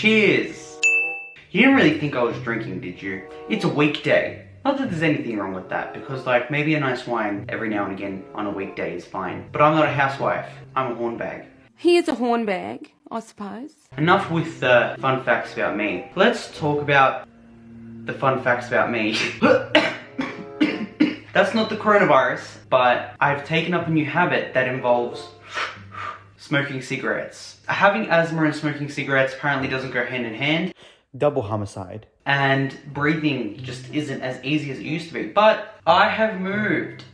Cheers! You didn't really think I was drinking, did you? It's a weekday. Not that there's anything wrong with that, because like maybe a nice wine every now and again on a weekday is fine. But I'm not a housewife. I'm a hornbag. He is a hornbag, I suppose. Enough with the fun facts about me. Let's talk about the fun facts about me. That's not the coronavirus, but I've taken up a new habit that involves smoking cigarettes. Having asthma and smoking cigarettes apparently doesn't go hand in hand. Double homicide. And breathing just isn't as easy as it used to be. But I have moved.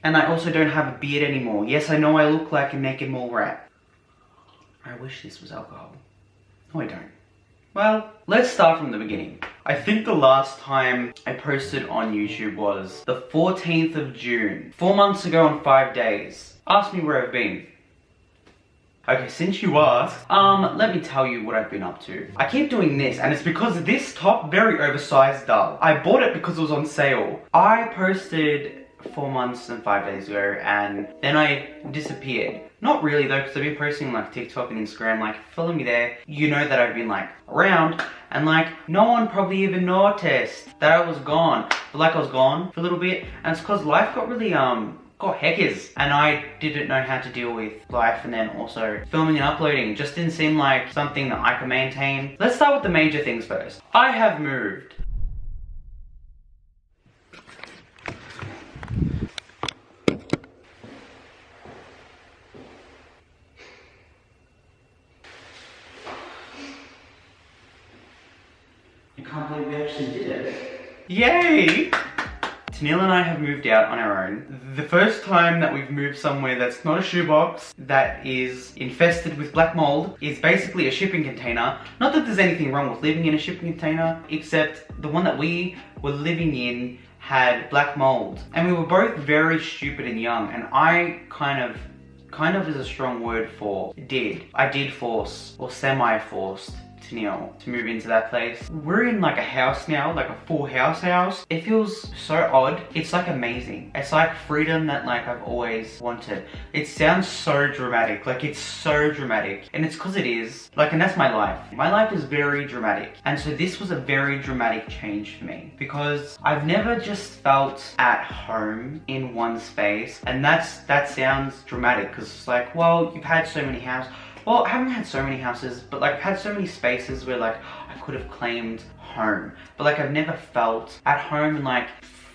And I also don't have a beard anymore. Yes, I know I look like a naked mole rat. I wish this was alcohol. No, I don't. Well, let's start from the beginning. I think the last time I posted on YouTube was the 14th of June. 4 months ago and 5 days. Ask me where I've been. Okay, since you asked, let me tell you what I've been up to. I keep doing this, and it's because this top, very oversized dull. I bought it because it was on sale. I posted 4 months and 5 days ago, and then I disappeared. Not really though, because I've been posting like TikTok and Instagram, like follow me there. You know that I've been like around, and like no one probably even noticed that I was gone. But like I was gone for a little bit, and it's because life got really got heckers, and I didn't know how to deal with life, and then also filming and uploading just didn't seem like something that I could maintain. Let's start with the major things first. I have moved. You can't believe we actually did it. Yay! Tennille and I have moved out on our own. The first time that we've moved somewhere that's not a shoebox, that is infested with black mold, is basically a shipping container. Not that there's anything wrong with living in a shipping container, except the one that we were living in had black mold. And we were both very stupid and young, and I kind of is a strong word for I did force, or semi-forced, Tennille to move into that place. We're in like a house now, like a full house. It feels so odd. It's like amazing. It's like freedom that like I've always wanted. It sounds so dramatic, like it's so dramatic, and it's because it is. Like, and that's my life. My life is very dramatic, and so this was a very dramatic change for me, because I've never just felt at home in one space, and that sounds dramatic, because it's like, well, you've had so many houses. Well, I haven't had so many houses, but like I've had so many spaces where like I could have claimed home. But like I've never felt at home and like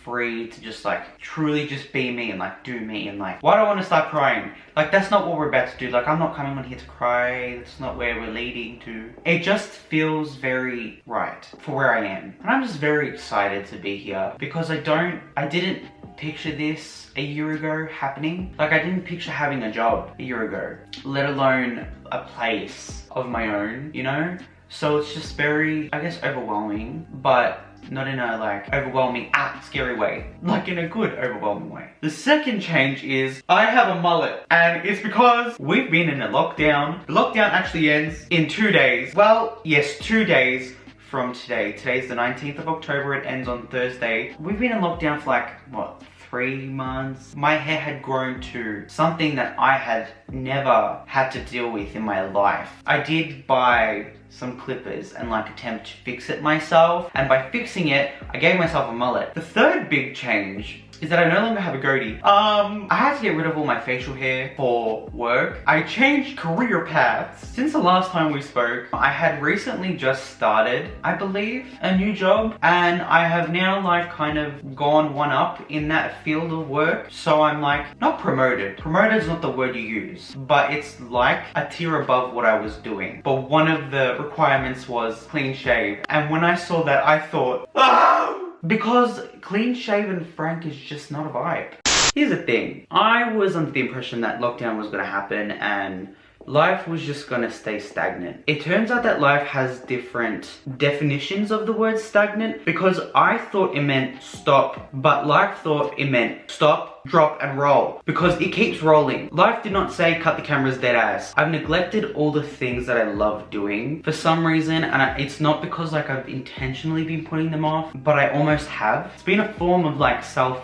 free to just like truly just be me and like do me, and like, why do I want to start crying? Like, that's not what we're about to do. Like, I'm not coming on here to cry. That's not where we're leading to. It just feels very right for where I am. And I'm just very excited to be here, because I didn't picture this a year ago happening. Like, I didn't picture having a job a year ago, let alone a place of my own, you know? So it's just very, I guess, overwhelming, but not in a like overwhelming, scary way, like in a good overwhelming way. The second change is I have a mullet, and it's because we've been in a lockdown. The lockdown actually ends in 2 days. Well, yes, 2 days from today. Today's the 19th of October, it ends on Thursday. We've been in lockdown for like, what, 3 months? My hair had grown to something that I had never had to deal with in my life. I did buy some clippers and like attempt to fix it myself, and by fixing it, I gave myself a mullet. The third big change is that I no longer have a goatee. I had to get rid of all my facial hair for work. I changed career paths. Since the last time we spoke, I had recently just started, I believe, a new job, and I have now like kind of gone one up in that field of work. So I'm like, not promoted. Promoted is not the word you use, but it's like a tier above what I was doing. But one of the requirements was clean shave. And when I saw that, I thought, ah! Because clean shaven Frank is just not a vibe. Here's the thing. I was under the impression that lockdown was gonna happen and life was just gonna stay stagnant. It turns out that life has different definitions of the word stagnant, because I thought it meant stop, but life thought it meant stop, drop and roll, because it keeps rolling. Life did not say cut the cameras dead ass. I've neglected all the things that I love doing for some reason, and it's not because like I've intentionally been putting them off, but I almost have. It's been a form of like sabotaging,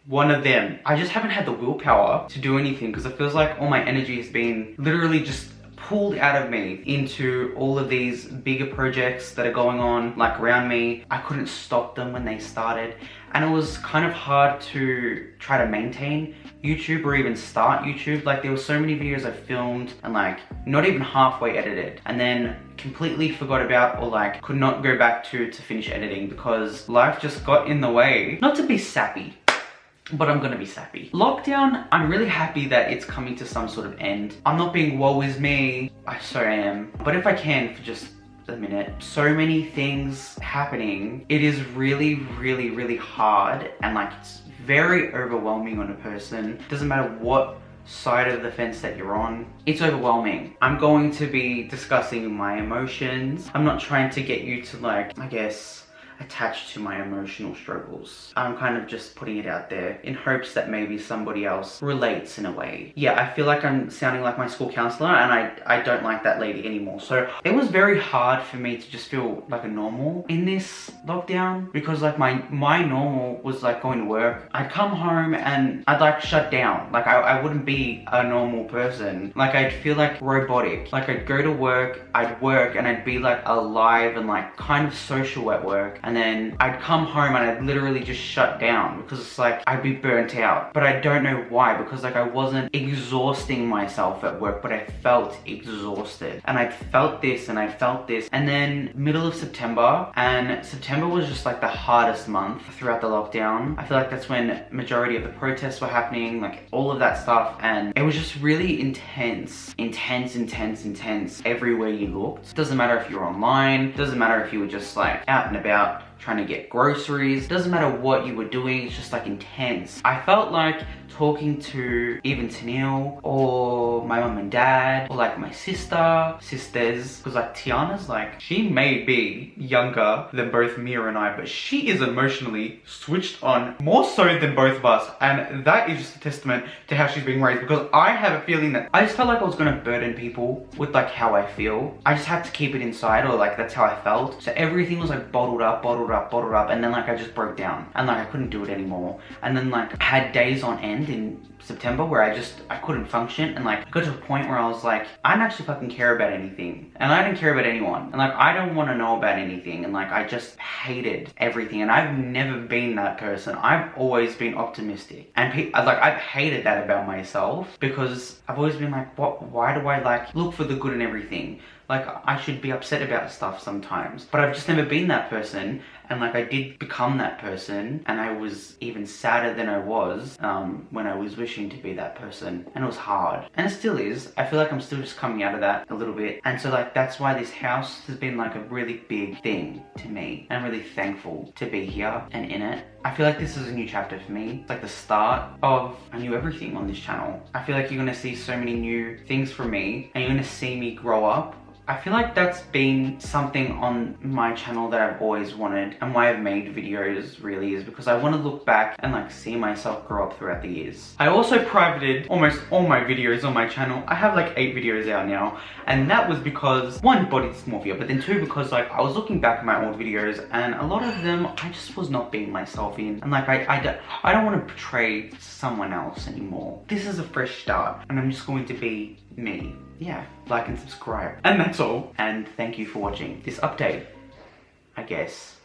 one of them. I just haven't had the willpower to do anything because it feels like all my energy has been literally just pulled out of me into all of these bigger projects that are going on like around me. I couldn't stop them when they started, and it was kind of hard to try to maintain YouTube or even start YouTube. Like there were so many videos I filmed and like not even halfway edited, and then completely forgot about or like could not go back to finish editing because life just got in the way. Not to be sappy, but I'm gonna be sappy. Lockdown, I'm really happy that it's coming to some sort of end. I'm not being woe is me, I so am. But if I can for just a minute, so many things happening. It is really, really, really hard, and like it's very overwhelming on a person. Doesn't matter what side of the fence that you're on, it's overwhelming. I'm going to be discussing my emotions. I'm not trying to get you to like, I guess, attached to my emotional struggles. I'm kind of just putting it out there in hopes that maybe somebody else relates in a way. Yeah, I feel like I'm sounding like my school counselor, and I don't like that lady anymore. So it was very hard for me to just feel like a normal in this lockdown, because like my normal was like going to work. I'd come home and I'd like shut down. Like I wouldn't be a normal person. Like I'd feel like robotic. Like I'd go to work, I'd work, and I'd be like alive and like kind of social at work. And then I'd come home and I'd literally just shut down because it's like I'd be burnt out. But I don't know why, because like I wasn't exhausting myself at work, but I felt exhausted. And I felt this and I felt this. And then middle of September, and September was just like the hardest month throughout the lockdown. I feel like that's when majority of the protests were happening, like all of that stuff. And it was just really intense everywhere you looked. Doesn't matter if you're online, doesn't matter if you were just like out and about trying to get groceries, doesn't matter what you were doing, it's just like intense. I felt like talking to even Tennille or my mum and dad or like my sisters, because like Tiana's like, she may be younger than both Mia and I, but she is emotionally switched on more so than both of us, and that is just a testament to how she's being raised. Because I have a feeling that I just felt like I was gonna burden people with like how I feel. I just had to keep it inside, or like that's how I felt. So everything was like bottled up, and then like I just broke down and like I couldn't do it anymore. And then like I had days on end in September where I couldn't function, and like I got to a point where I was like, I don't actually fucking care about anything, and I don't care about anyone, and like I don't want to know about anything, and like I just hated everything. And I've never been that person. I've always been optimistic, and I've hated that about myself, because I've always been like, why do I like look for the good in everything? Like I should be upset about stuff sometimes, but I've just never been that person. And like I did become that person, and I was even sadder than I was when I was wishing to be that person, and it was hard, and it still is. I feel like I'm still just coming out of that a little bit, and so like that's why this house has been like a really big thing to me, and I'm really thankful to be here and in it. I feel like this is a new chapter for me. It's like the start of a new everything on this channel. I feel like you're gonna see so many new things from me, and you're gonna see me grow up. I feel like that's been something on my channel that I've always wanted, and why I've made videos really is because I want to look back and like see myself grow up throughout the years. I also privated almost all my videos on my channel. I have like 8 videos out now, and that was because one, body dysmorphia, but then 2, because like I was looking back at my old videos, and a lot of them I just was not being myself in, and like I don't want to portray someone else anymore. This is a fresh start, and I'm just going to be me. Yeah, like and subscribe. And that's all. And thank you for watching this update, I guess.